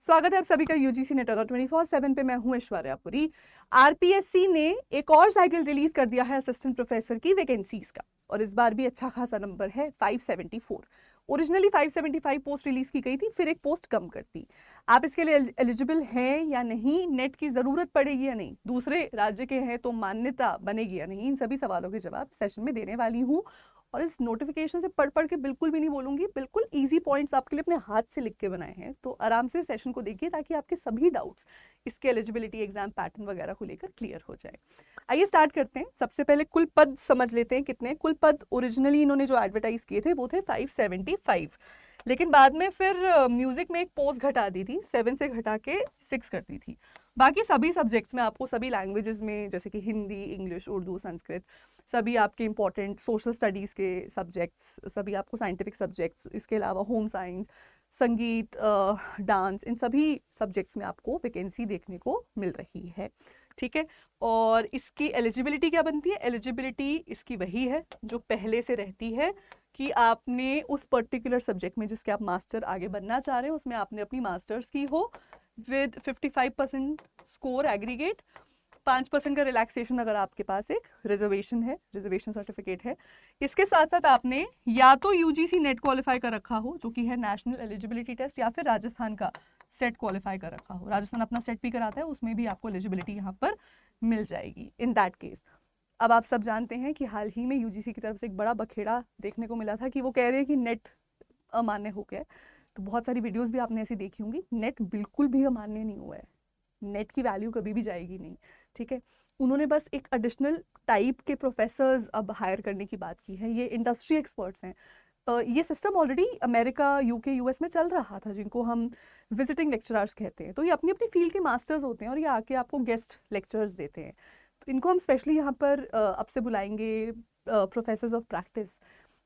स्वागत है आप सभी का यूजीसी नेट 24/7 पे। मैं हूं ऐश्वर्या पुरी। आरपीएससी ने एक और साइकिल रिलीज कर दिया है असिस्टेंट प्रोफेसर की वैकेंसीज का, और इस बार भी अच्छा खासा नंबर है 574। ओरिजिनली 575 पोस्ट रिलीज की गई थी, फिर एक पोस्ट कम कर दी। आप इसके लिए एलिजिबल हैं या नहीं, नेट की जरूरत पड़ेगी या नहीं, दूसरे राज्य के हैं तो मान्यता बनेगी या नहीं, इन सभी सवालों के जवाब सेशन में देने वाली हूँ। और इस नोटिफिकेशन से पढ़ पढ़ के बिल्कुल भी नहीं बोलूंगी, बिल्कुल इजी पॉइंट्स आपके लिए अपने हाथ से लिख के बनाए हैं, तो आराम से सेशन को देखिए ताकि आपके सभी डाउट्स इसके एलिजिबिलिटी, एग्जाम पैटर्न वगैरह को लेकर क्लियर हो जाए। आइए स्टार्ट करते हैं। सबसे पहले कुल पद समझ लेते हैं कितने कुल पद ओरिजिनली इन्होंने जो एडवर्टाइज किए थे वो थे 575, लेकिन बाद में फिर म्यूजिक में एक पोस्ट घटा दी थी, 7 से घटा के 6 कर दी थी। बाकी सभी सब्जेक्ट्स में आपको सभी लैंग्वेजेस में, जैसे कि हिंदी, इंग्लिश, उर्दू, संस्कृत, सभी आपके इंपॉर्टेंट सोशल स्टडीज़ के सब्जेक्ट्स, सभी आपको साइंटिफिक सब्जेक्ट्स, इसके अलावा होम साइंस, संगीत, डांस, इन सभी सब्जेक्ट्स में आपको वैकेंसी देखने को मिल रही है। ठीक है, और इसकी एलिजिबिलिटी क्या बनती है? एलिजिबिलिटी इसकी वही है जो पहले से रहती है कि आपने उस पर्टिकुलर सब्जेक्ट में जिसके आप मास्टर आगे बनना चाह रहे हो उसमें आपने अपनी मास्टर्स की हो विद 55% स्कोर एग्रीगेट, 5% का रिलैक्सेशन अगर आपके पास एक रिजर्वेशन है, रिजर्वेशन सर्टिफिकेट है। इसके साथ साथ आपने या तो यूजीसी नेट क्वालिफाई कर रखा हो जो कि है नेशनल एलिजिबिलिटी टेस्ट, या फिर राजस्थान का सेट क्वालिफाई कर रखा हो। राजस्थान अपना सेट भी कराता है, उसमें भी आपको एलिजिबिलिटी यहाँ पर मिल जाएगी इन दैट केस। अब आप सब जानते हैं कि हाल ही में यूजीसी की तरफ से एक बड़ा बखेड़ा देखने को मिला था कि वो कह रहे हैं कि नेट अमान्य हो गया है। तो बहुत सारी वीडियोस भी आपने ऐसी देखी होंगी। नेट बिल्कुल भी अमान्य नहीं हुआ है, नेट की वैल्यू कभी भी जाएगी नहीं। ठीक है, उन्होंने बस एक एडिशनल टाइप के प्रोफेसर्स अब हायर करने की बात की है। ये इंडस्ट्री एक्सपर्ट्स हैं। ये system already America, UK, US में चल रहा था, जिनको हम विजिटिंग लेक्चरर्स कहते हैं। तो ये अपनी अपनी फील्ड के मास्टर्स होते हैं और ये आके आपको गेस्ट लेक्चर्स देते हैं। तो इनको हम स्पेशली यहाँ पर अब से बुलाएंगे प्रोफेसर्स ऑफ प्रैक्टिस।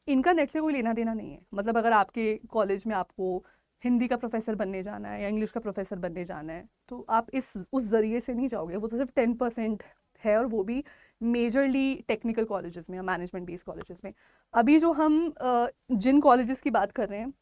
इनका नेट से कोई लेना देना नहीं है। मतलब अगर आपके कॉलेज में आपको हिंदी का प्रोफेसर बनने जाना है या इंग्लिश का प्रोफेसर बनने जाना है तो आप उस जरिए से नहीं जाओगे। वो तो सिर्फ 10% है, और वो भी मेजरली टेक्निकल कॉलेजेस में या मैनेजमेंट बेस्ड कॉलेजेस में। अभी जो हम जिन कॉलेजेस की बात कर रहे हैं,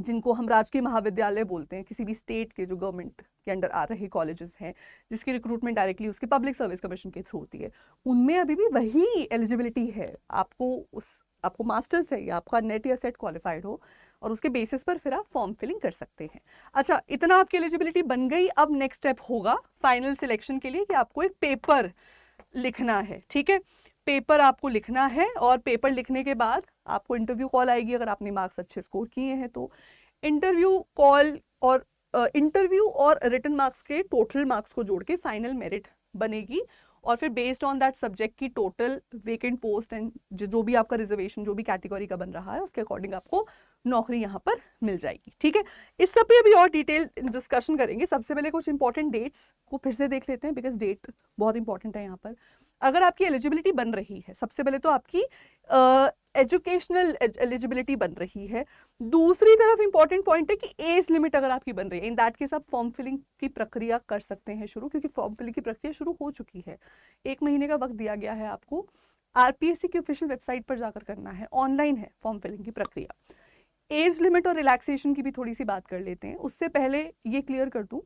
जिनको हम राजकीय महाविद्यालय बोलते हैं, किसी भी स्टेट के जो गवर्नमेंट के अंडर आ रहे कॉलेजेस हैं जिसकी रिक्रूटमेंट डायरेक्टली उसके पब्लिक सर्विस कमीशन के थ्रू होती है, उनमें अभी भी वही एलिजिबिलिटी है। आपको मास्टर्स चाहिए, आपका नेट या सेट क्वालिफाइड हो, और उसके बेसिस पर फिर आप फॉर्म फिलिंग कर सकते हैं। अच्छा, इतना आपकी एलिजिबिलिटी बन गई। अब नेक्स्ट स्टेप होगा फाइनल सिलेक्शन के लिए कि आपको एक पेपर लिखना है। ठीक है, पेपर आपको लिखना है, और पेपर लिखने के बाद आपको इंटरव्यू कॉल आएगी। अगर आपने मार्क्स अच्छे स्कोर किए हैं तो इंटरव्यू कॉल और इंटरव्यू और रिटन मार्क्स के टोटल मार्क्स को जोड़ के फाइनल मेरिट बनेगी, और फिर बेस्ड ऑन दैट सब्जेक्ट की टोटल वेकेंट पोस्ट एंड जो भी आपका रिजर्वेशन जो भी कैटेगरी का बन रहा है उसके अकॉर्डिंग आपको नौकरी यहाँ पर मिल जाएगी। ठीक है, इस सब पे अभी और डिटेल डिस्कशन करेंगे। सबसे पहले कुछ इंपॉर्टेंट डेट्स को फिर से देख लेते हैं, बिकॉज डेट बहुत इंपॉर्टेंट है यहाँ पर। अगर आपकी एलिजिबिलिटी बन रही है, सबसे पहले तो आपकी एजुकेशनल एलिजिबिलिटी बन रही है। दूसरी तरफ इंपॉर्टेंट पॉइंट है कि एज लिमिट अगर आपकी बन रही है, इन दैट केस आप फॉर्म फिलिंग की प्रक्रिया कर सकते हैं शुरू, क्योंकि फॉर्म फिलिंग की प्रक्रिया शुरू हो चुकी है। 1 महीने का वक्त दिया गया है आपको। आरपीएससी की ऑफिशियल वेबसाइट पर जाकर करना है, ऑनलाइन है फॉर्म फिलिंग की प्रक्रिया। एज लिमिट और रिलैक्सेशन की भी थोड़ी सी बात कर लेते हैं। उससे पहले ये क्लियर कर दूं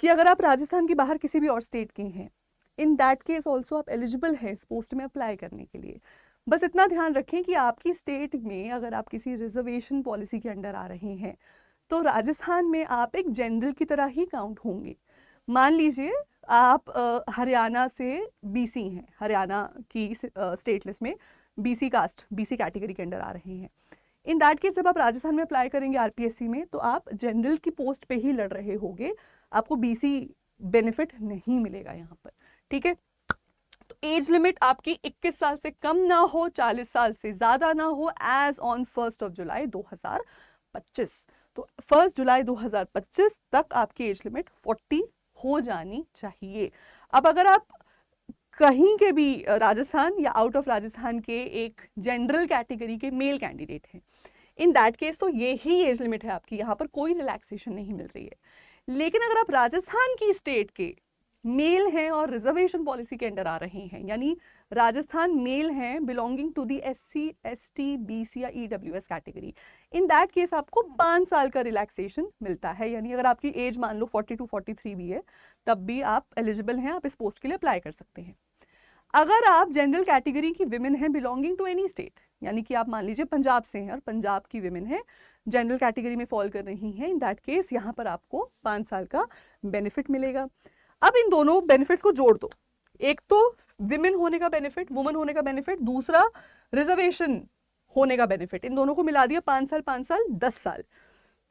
कि अगर आप राजस्थान के बाहर किसी भी और स्टेट के हैं, इन दैट केस ऑल्सो आप एलिजिबल हैं इस पोस्ट में अप्लाई करने के लिए। बस इतना ध्यान रखें कि आपकी स्टेट में अगर आप किसी रिजर्वेशन पॉलिसी के अंडर आ रहे हैं तो राजस्थान में आप एक जनरल की तरह ही काउंट होंगे। मान लीजिए आप हरियाणा से बीसी हैं, हरियाणा की स्टेट लिस्ट में बीसी कास्ट, बीसी कैटेगरी के अंडर आ रहे हैं। इन दैट केस जब आप राजस्थान में अप्लाई करेंगे आरपीएससी में तो आप जनरल की पोस्ट पे ही लड़ रहे होंगे, आपको बीसी बेनिफिट नहीं मिलेगा यहाँ पर। ठीक है, तो एज लिमिट आपकी 21 साल से कम ना हो, 40 साल से ज्यादा ना हो, एज ऑन 1 जुलाई 2025। तो 1 जुलाई 2025 तक आपकी एज लिमिट 40 हो जानी चाहिए। अब अगर आप कहीं के भी राजस्थान या आउट ऑफ राजस्थान के एक जनरल कैटेगरी के मेल कैंडिडेट हैं, इन दैट केस तो ये ही एज लिमिट है आपकी, यहाँ पर कोई रिलैक्सेशन नहीं मिल रही है। लेकिन अगर आप राजस्थान की स्टेट के मेल हैं और रिजर्वेशन पॉलिसी के अंडर आ रहे हैं, यानी राजस्थान मेल हैं belonging to the SC ST BC या EWS category, in that case आपको 5 साल का रिलैक्सेशन मिलता है। यानी अगर आपकी एज मान लो 42 43 भी है तब भी आप एलिजिबल हैं, आप इस पोस्ट के लिए अप्लाई कर सकते हैं। अगर आप जनरल कैटेगरी की विमेन हैं बिलोंगिंग टू एनी स्टेट, यानी कि आप मान लीजिए पंजाब से हैं और पंजाब की विमेन है, जनरल कैटेगरी में फॉल कर रही हैं, इन दैट केस यहाँ पर आपको 5 साल का बेनिफिट मिलेगा। अब इन दोनों बेनिफिट्स को जोड़ दो, एक तो विमेन होने का बेनिफिट, वुमन होने का बेनिफिट, दूसरा रिजर्वेशन होने का बेनिफिट, इन दोनों को मिला दिया 5 साल 5 साल 10 साल।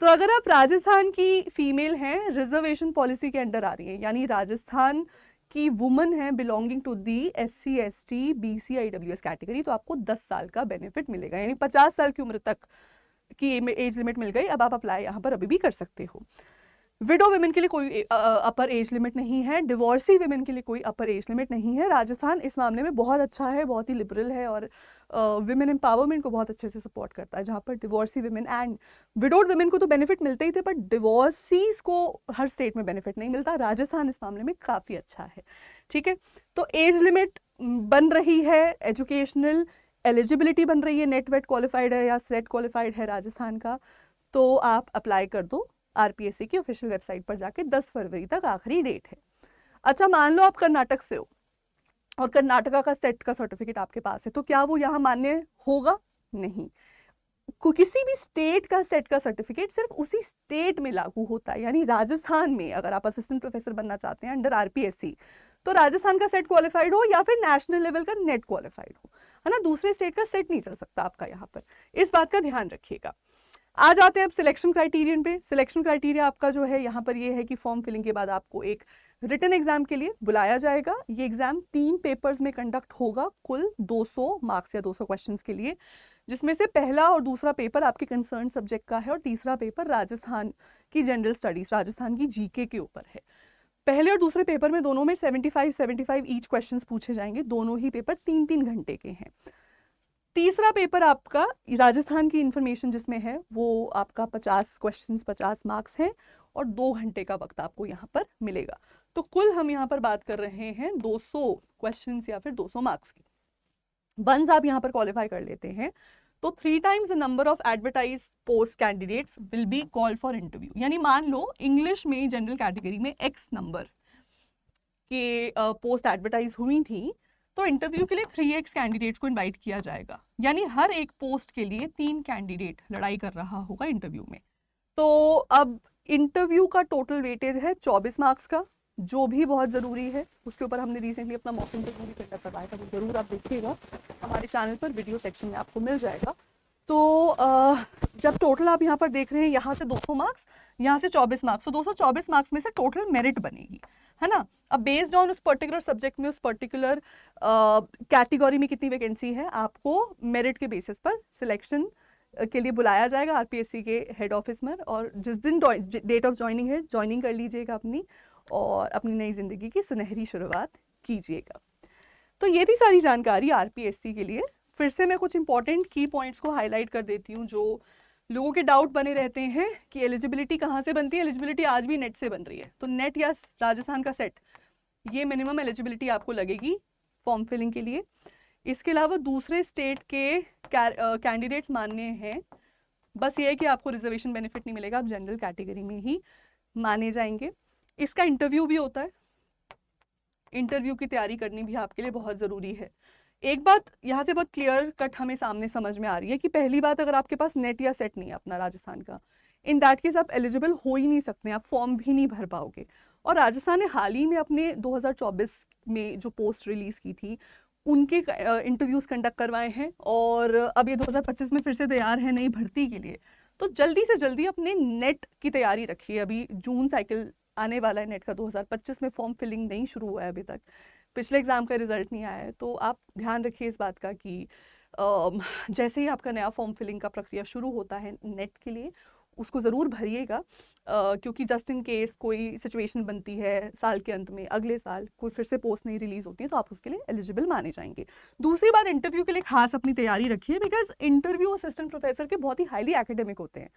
तो अगर आप राजस्थान की फीमेल हैं, रिजर्वेशन पॉलिसी के अंडर आ रही हैं, यानी राजस्थान की वुमन है belonging to the SC ST BC EWS category, तो आपको 10 साल का बेनिफिट मिलेगा, यानी 50 साल की उम्र तक की एज लिमिट मिल गई। अब आप अप्लाई यहाँ पर अभी भी कर सकते हो। विडो विमेन के लिए कोई अपर एज लिमिट नहीं है, डिवोर्सी विमेन के लिए कोई अपर एज लिमिट नहीं है। राजस्थान इस मामले में बहुत अच्छा है, बहुत ही लिबरल है और विमेन एम्पावरमेंट को बहुत अच्छे से सपोर्ट करता है, जहाँ पर divorcee women and widowed women को तो बेनिफिट मिलते ही थे, बट डिवोर्सीज को हर स्टेट में बेनिफिट नहीं मिलता। राजस्थान इस मामले में काफ़ी अच्छा है, ठीक है। तो एज लिमिट बन रही है, एजुकेशनल एलिजिबिलिटी बन रही है, नेट वेट क्वालिफाइड है या सेट क्वालिफाइड है राजस्थान का, तो आप अप्लाई कर दो RPSC की ऑफिशियल वेबसाइट पर जाके। 10 फरवरी तक आखिरी डेट है। अच्छा, मान लो आप कर्नाटक से हो और कर्नाटका का सेट का सर्टिफिकेट आपके पास है, तो क्या वो यहाँ मान्य होगा? नहीं। किसी भी स्टेट का सेट का सर्टिफिकेट सिर्फ उसी स्टेट में लागू होता है, यानी राजस्थान में अगर आप असिस्टेंट प्रोफेसर बनना चाहते हैं अंडर RPSC, तो राजस्थान का सेट क्वालिफाइड हो या फिर नेशनल लेवल का नेट क्वालिफाइड हो, है ना, दूसरे स्टेट का सेट नहीं चल सकता आपका यहाँ पर, इस बात का ध्यान रखिएगा। आ जाते हैं अब सिलेक्शन क्राइटेरियन पे। सिलेक्शन क्राइटेरिया आपका जो है यहाँ पर ये है कि फॉर्म फिलिंग के बाद आपको एक रिटन एग्जाम के लिए बुलाया जाएगा। ये एग्जाम 3 पेपर्स में कंडक्ट होगा, कुल 200 मार्क्स या 200 क्वेश्चंस के लिए, जिसमें से पहला और दूसरा पेपर आपके कंसर्न सब्जेक्ट का है और तीसरा पेपर राजस्थान की जनरल स्टडीज, राजस्थान की GK के ऊपर है। पहले और दूसरे पेपर में दोनों में 75 ईच क्वेश्चंस पूछे जाएंगे, दोनों ही पेपर 3-3 घंटे के हैं। तीसरा पेपर आपका राजस्थान की इंफॉर्मेशन जिसमें है वो आपका 50 क्वेश्चंस 50 मार्क्स हैं और 2 घंटे का वक्त आपको यहाँ पर मिलेगा। तो कुल हम यहाँ पर बात कर रहे हैं 200 क्वेश्चंस या फिर 200 मार्क्स की। वंस आप यहाँ पर क्वालिफाई कर लेते हैं तो 3 times the number of advertise post candidates will be called for interview. यानी मान लो इंग्लिश में जनरल कैटेगरी में X नंबर के पोस्ट एडवर्टाइज हुई थी, तो इंटरव्यू के लिए 3x कैंडिडेट्स को इनवाइट किया जाएगा, यानी हर एक पोस्ट के लिए 3 कैंडिडेट लड़ाई कर रहा होगा इंटरव्यू में। तो अब इंटरव्यू का टोटल वेटेज है 24 मार्क्स का, जो भी बहुत ज़रूरी है। उसके ऊपर हमने रिसेंटली अपना मॉक इंटरव्यू भी कंडक्ट करवाया था, तो जरूर आप देखिएगा, हमारे चैनल पर वीडियो सेक्शन में आपको मिल जाएगा। तो जब टोटल आप यहाँ पर देख रहे हैं, यहाँ से 200 मार्क्स, यहाँ से 24 मार्क्स, तो 224 मार्क्स में से टोटल मेरिट बनेगी, है ना। अब बेस्ड ऑन उस पर्टिकुलर सब्जेक्ट में, उस पर्टिकुलर कैटेगरी में कितनी वैकेंसी है, आपको मेरिट के बेसिस पर सिलेक्शन के लिए बुलाया जाएगा RPSC के हेड ऑफिस में, और जिस दिन डेट ऑफ ज्वाइनिंग है, ज्वाइनिंग कर लीजिएगा अपनी और अपनी नई जिंदगी की सुनहरी शुरुआत कीजिएगा। तो ये थी सारी जानकारी RPSC के लिए। फिर से मैं कुछ इंपॉर्टेंट की पॉइंट्स को हाईलाइट कर देती हूँ, जो लोगों के डाउट बने रहते हैं कि एलिजिबिलिटी कहाँ से बनती है। एलिजिबिलिटी आज भी नेट से बन रही है, तो नेट या राजस्थान का सेट, ये मिनिमम एलिजिबिलिटी आपको लगेगी फॉर्म फिलिंग के लिए। इसके अलावा दूसरे स्टेट के कैंडिडेट्स मान्य हैं, बस ये है कि आपको रिजर्वेशन बेनिफिट नहीं मिलेगा, आप जनरल कैटेगरी में ही माने जाएंगे। इसका इंटरव्यू भी होता है, इंटरव्यू की तैयारी करनी भी आपके लिए बहुत ज़रूरी है। एक बात यहाँ से बहुत क्लियर कट हमें सामने समझ में आ रही है कि पहली बात, अगर आपके पास नेट या सेट नहीं है अपना राजस्थान का, इन दैट केस आप एलिजिबल हो ही नहीं सकते, आप फॉर्म भी नहीं भर पाओगे। और राजस्थान ने हाल ही में अपने 2024 में जो पोस्ट रिलीज़ की थी, उनके इंटरव्यूज़ कंडक्ट करवाए हैं और अब ये 2025 में फिर से तैयार है नई भर्ती के लिए। तो जल्दी से जल्दी अपने नेट की तैयारी रखिए। अभी जून साइकिल आने वाला है नेट का 2025 में, फॉर्म फिलिंग नहीं शुरू हुआ है अभी तक, पिछले एग्ज़ाम का रिजल्ट नहीं आया है। तो आप ध्यान रखिए इस बात का कि जैसे ही आपका नया फॉर्म फिलिंग का प्रक्रिया शुरू होता है नेट के लिए, उसको ज़रूर भरिएगा, क्योंकि जस्ट इन केस कोई सिचुएशन बनती है साल के अंत में, अगले साल कोई फिर से पोस्ट नहीं रिलीज़ होती है, तो आप उसके लिए एलिजिबल माने जाएंगे। दूसरी बात, इंटरव्यू के लिए खास अपनी तैयारी रखिए, बिकॉज इंटरव्यू असिस्टेंट प्रोफेसर के बहुत ही हाईली एकेडमिक होते हैं।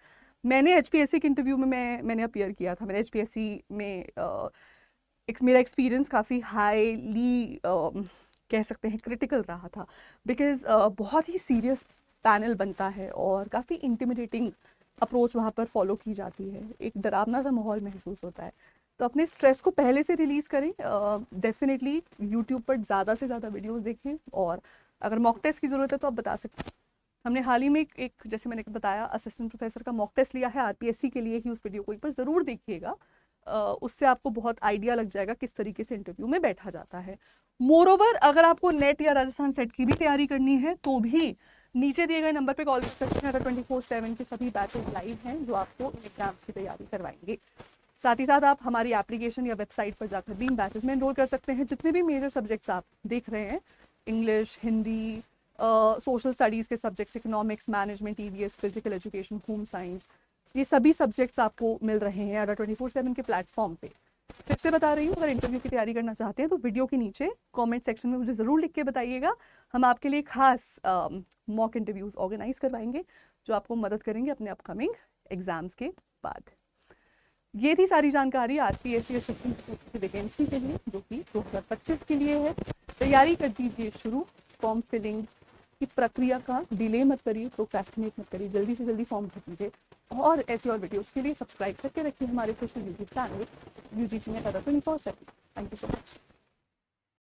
मैंने HPSC के इंटरव्यू में मैंने अपीयर किया था, मैंने HPSC में मेरा एक्सपीरियंस काफ़ी हाईली कह सकते हैं क्रिटिकल रहा था, बिकॉज़ बहुत ही सीरियस पैनल बनता है और काफ़ी इंटिमिडेटिंग अप्रोच वहाँ पर फॉलो की जाती है, एक डरावना सा माहौल महसूस होता है। तो अपने स्ट्रेस को पहले से रिलीज़ करें, डेफिनेटली यूट्यूब पर ज़्यादा से ज़्यादा वीडियोस देखें, और अगर मॉक टेस्ट की ज़रूरत है तो आप बता सकते हैं। हमने हाल ही में एक जैसे मैंने बताया असिस्टेंट प्रोफेसर का मॉक टेस्ट लिया है आरपीएससी के लिए ही, उस वीडियो को एक बार ज़रूर देखिएगा। उससे आपको बहुत आइडिया लग जाएगा किस तरीके से इंटरव्यू में बैठा जाता है। मोरोवर अगर आपको नेट या राजस्थान सेट की भी तैयारी करनी है तो भी नीचे दिए गए नंबर पे कॉल कर सकते हैं। अगर 24/7 के सभी बैचेस लाइव हैं जो आपको एग्जाम्स की तैयारी करवाएंगे। साथ ही साथ आप हमारी एप्लीकेशन या वेबसाइट पर जाकर भी इन बैचेस में एनरोल कर सकते हैं। जितने भी मेजर सब्जेक्ट्स आप देख रहे हैं, इंग्लिश, हिंदी, सोशल स्टडीज़ के subjects, economics, management, EVS, physical education, home science, ये सभी सब्जेक्ट्स आपको मिल रहे हैं अडा 24/7 के प्लेटफॉर्म पे। फिर से बता रही हूँ, अगर इंटरव्यू की तैयारी करना चाहते हैं तो वीडियो के नीचे कमेंट सेक्शन में मुझे ज़रूर लिख के बताइएगा। हम आपके लिए खास मॉक इंटरव्यूज़ ऑर्गेनाइज करवाएंगे जो आपको मदद करेंगे अपने अपकमिंग एग्जाम्स के बाद। ये थी सारी जानकारी आरपीएससी असिस्टेंट की वैकेंसी के लिए जो कि 2025 के लिए है। तैयारी कर दीजिए शुरू। फॉर्म फिलिंग की प्रक्रिया का डिले मत करिए, प्रोक्रेस्टिनेट मत करिए, जल्दी से जल्दी फॉर्म भर दीजिए। और ऐसी और वीडियोस के लिए सब्सक्राइब करके रखिए हमारे ऑफिशियल यूट्यूब चैनल UGC में 24/7। Thank you so much.